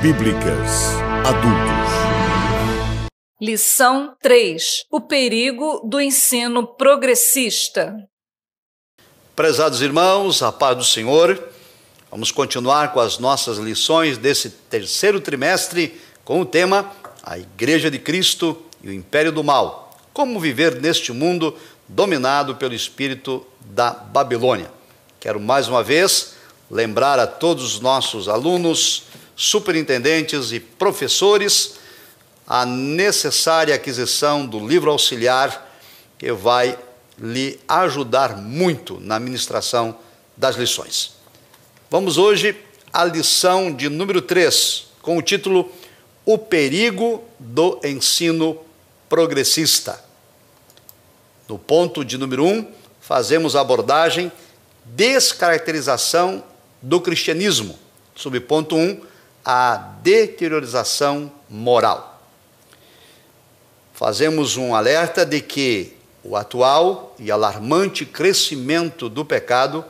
Bíblicas adultos. Lição 3. O perigo do ensino progressista. Prezados irmãos, a paz do Senhor. Vamos continuar com as nossas lições desse terceiro trimestre com o tema A Igreja de Cristo e o Império do Mal. Como viver neste mundo dominado pelo espírito da Babilônia. Quero mais uma vez lembrar a todos os nossos alunos, superintendentes e professores a necessária aquisição do livro auxiliar que vai lhe ajudar muito na ministração das lições. Vamos hoje à lição de número 3, com o título O Perigo do Ensino Progressista. No ponto de número 1, fazemos a abordagem Descaracterização do cristianismo. Subponto 1, a deteriorização moral. Fazemos um alerta de que o atual e alarmante crescimento do pecado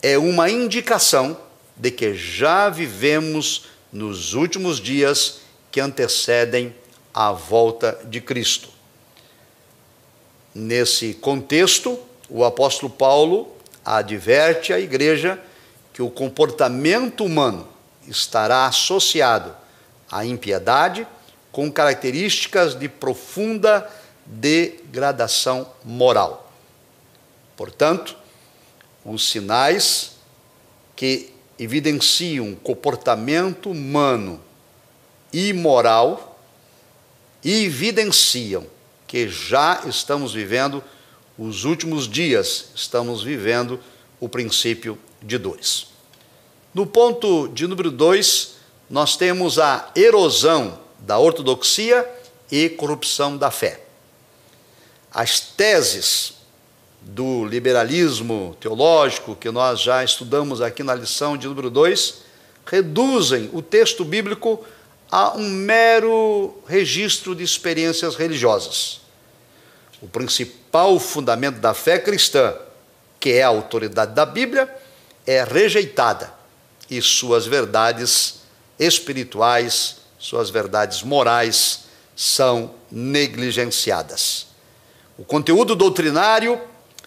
é uma indicação de que já vivemos nos últimos dias que antecedem a volta de Cristo. Nesse contexto, o apóstolo Paulo adverte a igreja que o comportamento humano estará associado à impiedade com características de profunda degradação moral. Portanto, os sinais que evidenciam um comportamento humano imoral evidenciam que já estamos vivendo os últimos dias, estamos vivendo o princípio de dores. No ponto de número 2, nós temos a erosão da ortodoxia e corrupção da fé. As teses do liberalismo teológico, que nós já estudamos aqui na lição de número 2, reduzem o texto bíblico a um mero registro de experiências religiosas. O principal fundamento da fé cristã, que é a autoridade da Bíblia, é rejeitada e suas verdades espirituais, suas verdades morais são negligenciadas. O conteúdo doutrinário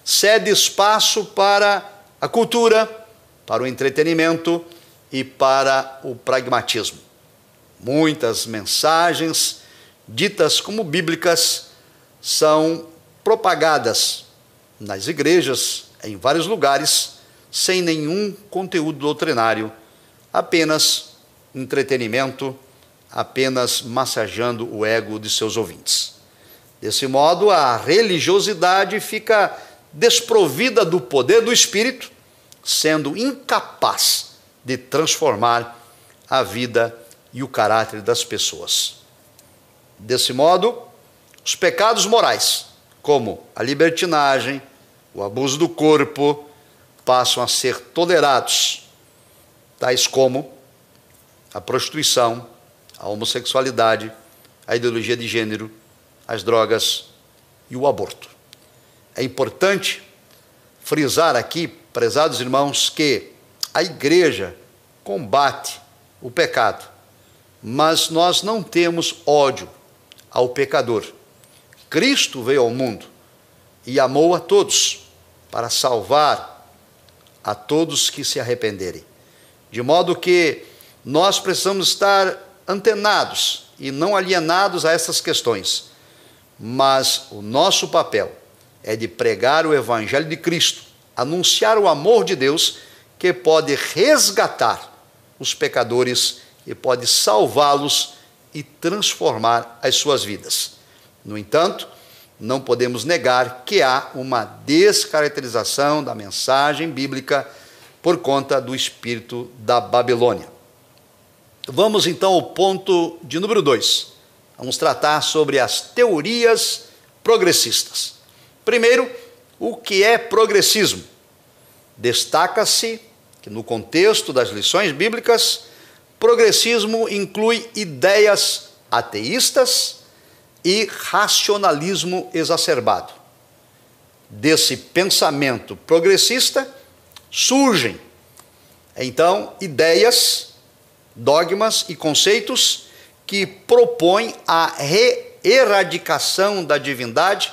cede espaço para a cultura, para o entretenimento e para o pragmatismo. Muitas mensagens ditas como bíblicas são propagadas nas igrejas, em vários lugares, sem nenhum conteúdo doutrinário, apenas entretenimento, apenas massageando o ego de seus ouvintes. Desse modo, a religiosidade fica desprovida do poder do Espírito, sendo incapaz de transformar a vida e o caráter das pessoas. Desse modo, os pecados morais, como a libertinagem, o abuso do corpo, passam a ser tolerados, tais como a prostituição, a homossexualidade, a ideologia de gênero, as drogas e o aborto. É importante frisar aqui, prezados irmãos, que a igreja combate o pecado, mas nós não temos ódio ao pecador. Cristo veio ao mundo e amou a todos para salvar a todos que se arrependerem. De modo que nós precisamos estar antenados e não alienados a essas questões. Mas o nosso papel é de pregar o Evangelho de Cristo, anunciar o amor de Deus que pode resgatar os pecadores e pode salvá-los e transformar as suas vidas. No entanto, não podemos negar que há uma descaracterização da mensagem bíblica por conta do espírito da Babilônia. Vamos então ao ponto de número 2. Vamos tratar sobre as teorias progressistas. Primeiro, o que é progressismo? Destaca-se que no contexto das lições bíblicas, progressismo inclui ideias ateístas e racionalismo exacerbado. Desse pensamento progressista surgem, então, ideias dogmas e conceitos que propõem a erradicação da divindade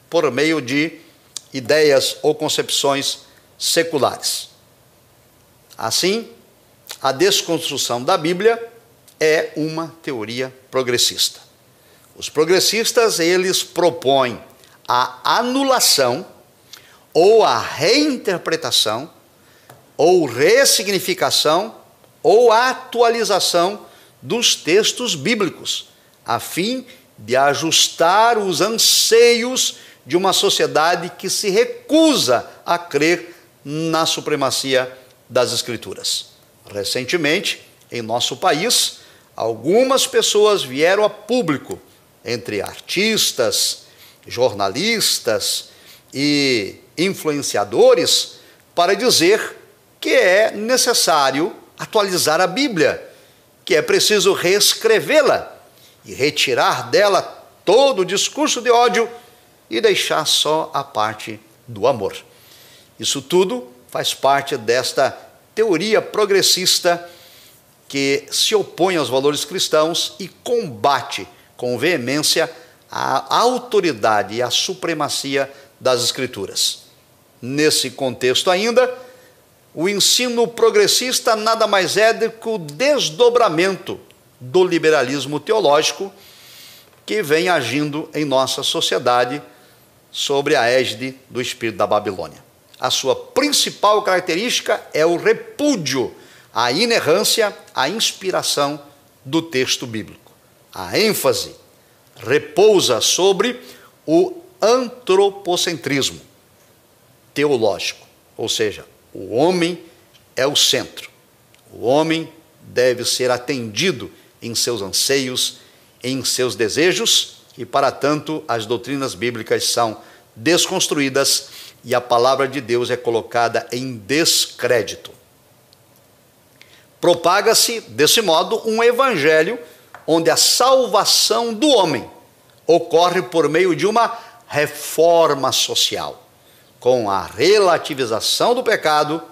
por meio de ideias ou concepções seculares. Assim, a desconstrução da Bíblia é uma teoria progressista. Os progressistas, eles propõem a anulação ou a reinterpretação ou ressignificação ou atualização dos textos bíblicos, a fim de ajustar os anseios de uma sociedade que se recusa a crer na supremacia das Escrituras. Recentemente, em nosso país, algumas pessoas vieram a público, entre artistas, jornalistas e influenciadores, para dizer que é necessário atualizar a Bíblia, que é preciso reescrevê-la e retirar dela todo o discurso de ódio e deixar só a parte do amor. Isso tudo faz parte desta teoria progressista que se opõe aos valores cristãos e combate com veemência a autoridade e a supremacia das Escrituras. Nesse contexto ainda, o ensino progressista nada mais é do que o desdobramento do liberalismo teológico que vem agindo em nossa sociedade sobre a égide do espírito da Babilônia. A sua principal característica é o repúdio à inerrância, à inspiração do texto bíblico. A ênfase repousa sobre o antropocentrismo teológico, ou seja, o homem é o centro. O homem deve ser atendido em seus anseios, em seus desejos, e para tanto as doutrinas bíblicas são desconstruídas e a palavra de Deus é colocada em descrédito. Propaga-se, desse modo, um evangelho onde a salvação do homem ocorre por meio de uma reforma social, com a relativização do pecado,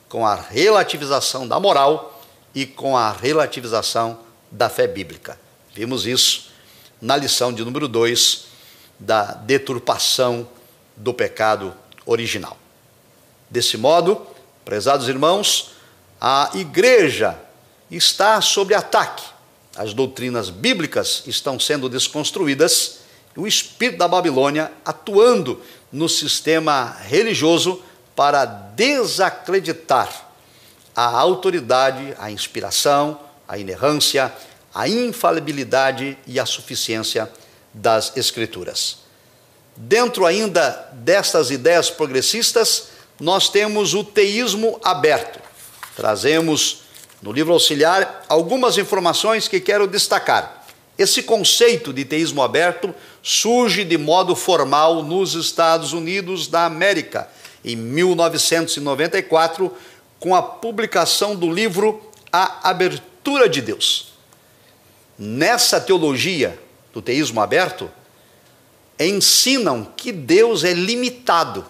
com a relativização da moral e com a relativização da fé bíblica. Vimos isso na lição de número 2 da deturpação do pecado original. Desse modo, prezados irmãos, a igreja está sob ataque. As doutrinas bíblicas estão sendo desconstruídas e o espírito da Babilônia atuando no sistema religioso para desacreditar a autoridade, a inspiração, a inerrância, a infalibilidade e a suficiência das Escrituras. Dentro ainda destas ideias progressistas, nós temos o teísmo aberto. Trazemos no livro auxiliar algumas informações que quero destacar. Esse conceito de teísmo aberto surge de modo formal nos Estados Unidos da América, em 1994, com a publicação do livro A Abertura de Deus. Nessa teologia do teísmo aberto, ensinam que Deus é limitado,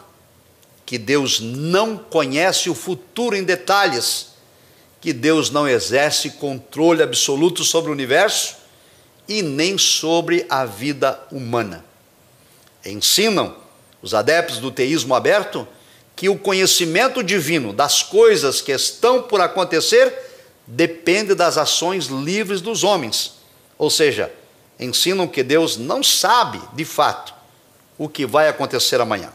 que Deus não conhece o futuro em detalhes, que Deus não exerce controle absoluto sobre o universo e nem sobre a vida humana. Ensinam os adeptos do teísmo aberto que o conhecimento divino das coisas que estão por acontecer depende das ações livres dos homens. Ou seja, ensinam que Deus não sabe, de fato, o que vai acontecer amanhã.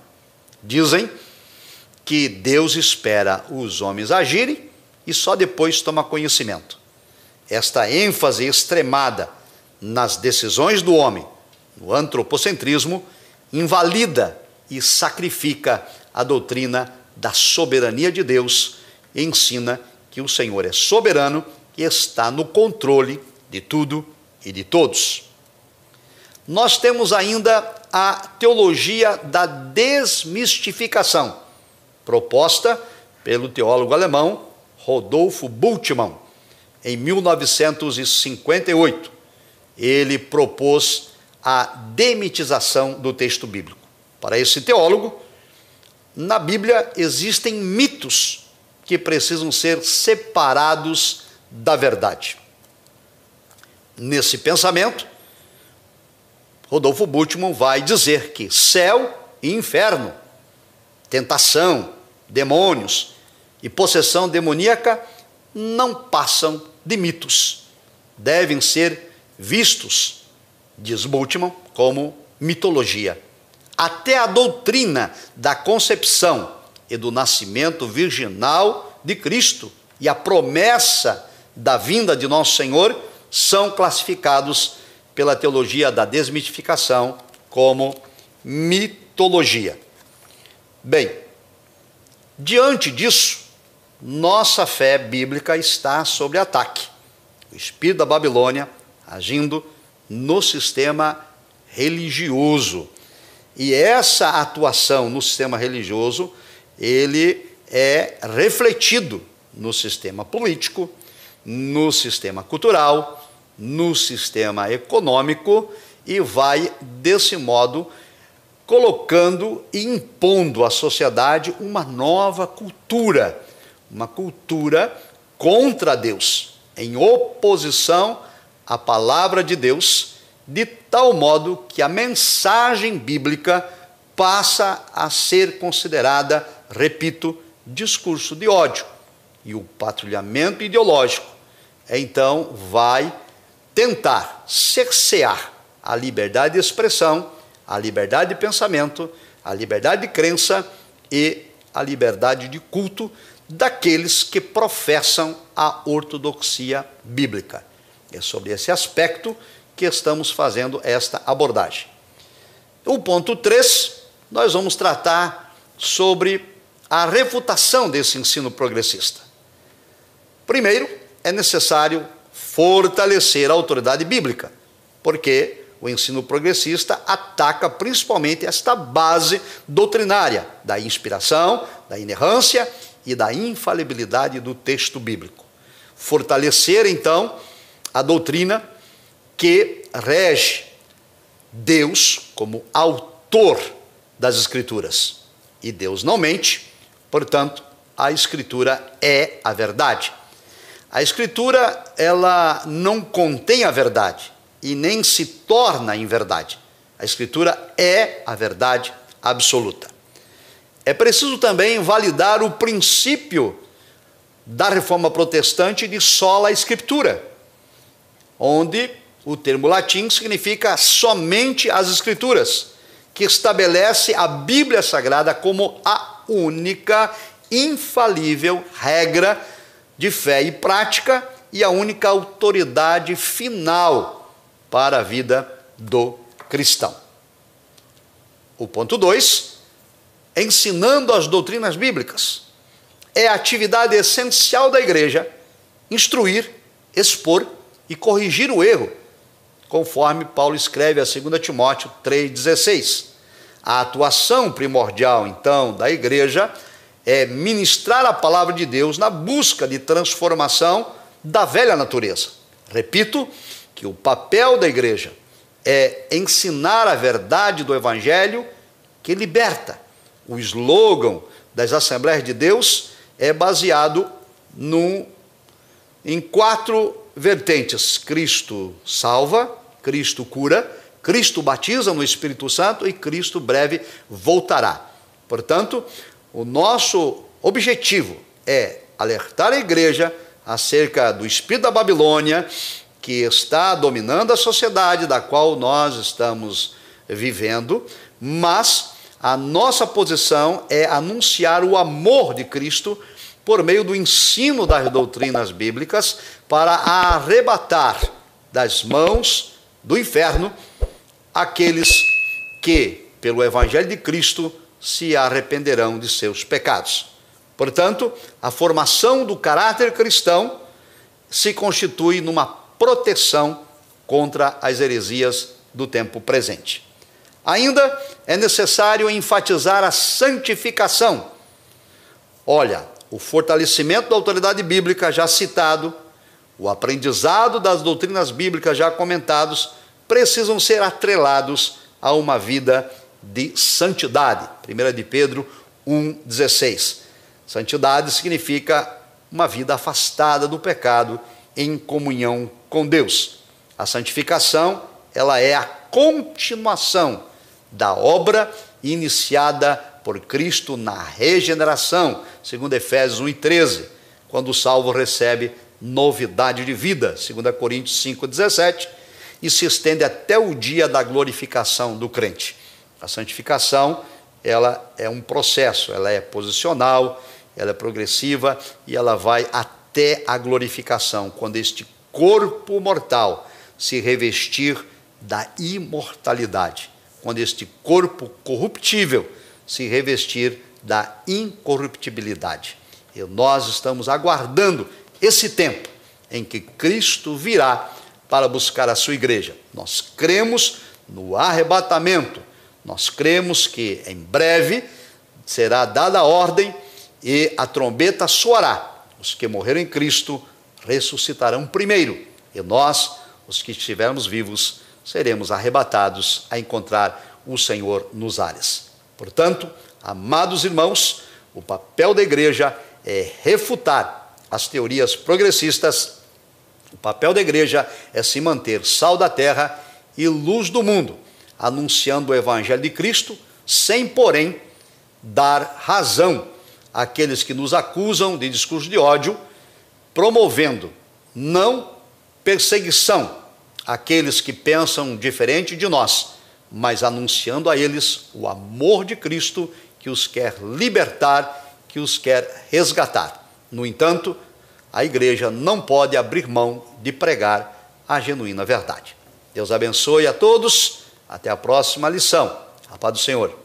Dizem que Deus espera os homens agirem e só depois toma conhecimento. Esta ênfase extremada nas decisões do homem, no antropocentrismo, invalida e sacrifica a doutrina da soberania de Deus e ensina que o Senhor é soberano e está no controle de tudo e de todos. Nós temos ainda a teologia da desmistificação, proposta pelo teólogo alemão Rodolfo Bultmann, em 1958. Ele propôs a demitização do texto bíblico. Para esse teólogo, na Bíblia existem mitos que precisam ser separados da verdade. Nesse pensamento, Rodolfo Bultmann vai dizer que céu e inferno, tentação, demônios e possessão demoníaca não passam de mitos. Devem ser vistos, diz Bultmann, como mitologia. Até a doutrina da concepção e do nascimento virginal de Cristo e a promessa da vinda de nosso Senhor são classificados pela teologia da desmitificação como mitologia. Bem, diante disso, nossa fé bíblica está sob ataque. O espírito da Babilônia agindo no sistema religioso. E essa atuação no sistema religioso, ele é refletido no sistema político, no sistema cultural, no sistema econômico e vai, desse modo, colocando e impondo à sociedade uma nova cultura, uma cultura contra Deus, em oposição à palavra de Deus, de tal modo que a mensagem bíblica passa a ser considerada, repito, discurso de ódio. E o patrulhamento ideológico, então, vai tentar cercear a liberdade de expressão, a liberdade de pensamento, a liberdade de crença e a liberdade de culto daqueles que professam a ortodoxia bíblica. É sobre esse aspecto que estamos fazendo esta abordagem. O ponto 3, nós vamos tratar sobre a refutação desse ensino progressista. Primeiro, é necessário fortalecer a autoridade bíblica, porque o ensino progressista ataca principalmente esta base doutrinária da inspiração, da inerrância e da infalibilidade do texto bíblico. Fortalecer, então, a doutrina que rege Deus como autor das Escrituras. E Deus não mente, portanto, a Escritura é a verdade. A Escritura, ela não contém a verdade e nem se torna em verdade. A Escritura é a verdade absoluta. É preciso também validar o princípio da Reforma Protestante de sola Scriptura, onde o termo latim significa somente as Escrituras, que estabelece a Bíblia Sagrada como a única, infalível regra de fé e prática e a única autoridade final para a vida do cristão. O ponto 2, ensinando as doutrinas bíblicas. É a atividade essencial da igreja instruir, expor e corrigir o erro, conforme Paulo escreve a 2 Timóteo 3,16. A atuação primordial, então, da igreja é ministrar a palavra de Deus na busca de transformação da velha natureza. Repito que o papel da igreja é ensinar a verdade do Evangelho que liberta. O slogan das Assembleias de Deus é baseado em 4 vertentes: Cristo salva, Cristo cura, Cristo batiza no Espírito Santo e Cristo breve voltará. Portanto, o nosso objetivo é alertar a igreja acerca do espírito da Babilônia que está dominando a sociedade da qual nós estamos vivendo, mas a nossa posição é anunciar o amor de Cristo por meio do ensino das doutrinas bíblicas para arrebatar das mãos do inferno aqueles que, pelo Evangelho de Cristo, se arrependerão de seus pecados. Portanto, a formação do caráter cristão se constitui numa proteção contra as heresias do tempo presente. Ainda é necessário enfatizar a santificação. Olha, o fortalecimento da autoridade bíblica já citado, o aprendizado das doutrinas bíblicas já comentados, precisam ser atrelados a uma vida de santidade. 1 de Pedro 1,16. Santidade significa uma vida afastada do pecado em comunhão com Deus. A santificação, ela é a continuação da obra iniciada por Cristo na regeneração, segundo Efésios 1:13, quando o salvo recebe novidade de vida, 2 Coríntios 5:17, e se estende até o dia da glorificação do crente. A santificação, ela é um processo, ela é posicional, ela é progressiva e ela vai até a glorificação, quando este corpo mortal se revestir da imortalidade, quando este corpo corruptível se revestir da incorruptibilidade. E nós estamos aguardando esse tempo em que Cristo virá para buscar a sua igreja. Nós cremos no arrebatamento, nós cremos que em breve será dada a ordem e a trombeta soará. Os que morreram em Cristo ressuscitarão primeiro, e nós, os que estivermos vivos, seremos arrebatados a encontrar o Senhor nos ares. Portanto, amados irmãos, o papel da igreja é refutar as teorias progressistas. O papel da igreja é se manter sal da terra e luz do mundo, anunciando o evangelho de Cristo, sem, porém, dar razão àqueles que nos acusam de discurso de ódio, promovendo não perseguição àqueles que pensam diferente de nós, mas anunciando a eles o amor de Cristo, que os quer libertar, que os quer resgatar. No entanto, a igreja não pode abrir mão de pregar a genuína verdade. Deus abençoe a todos. Até a próxima lição. A paz do Senhor.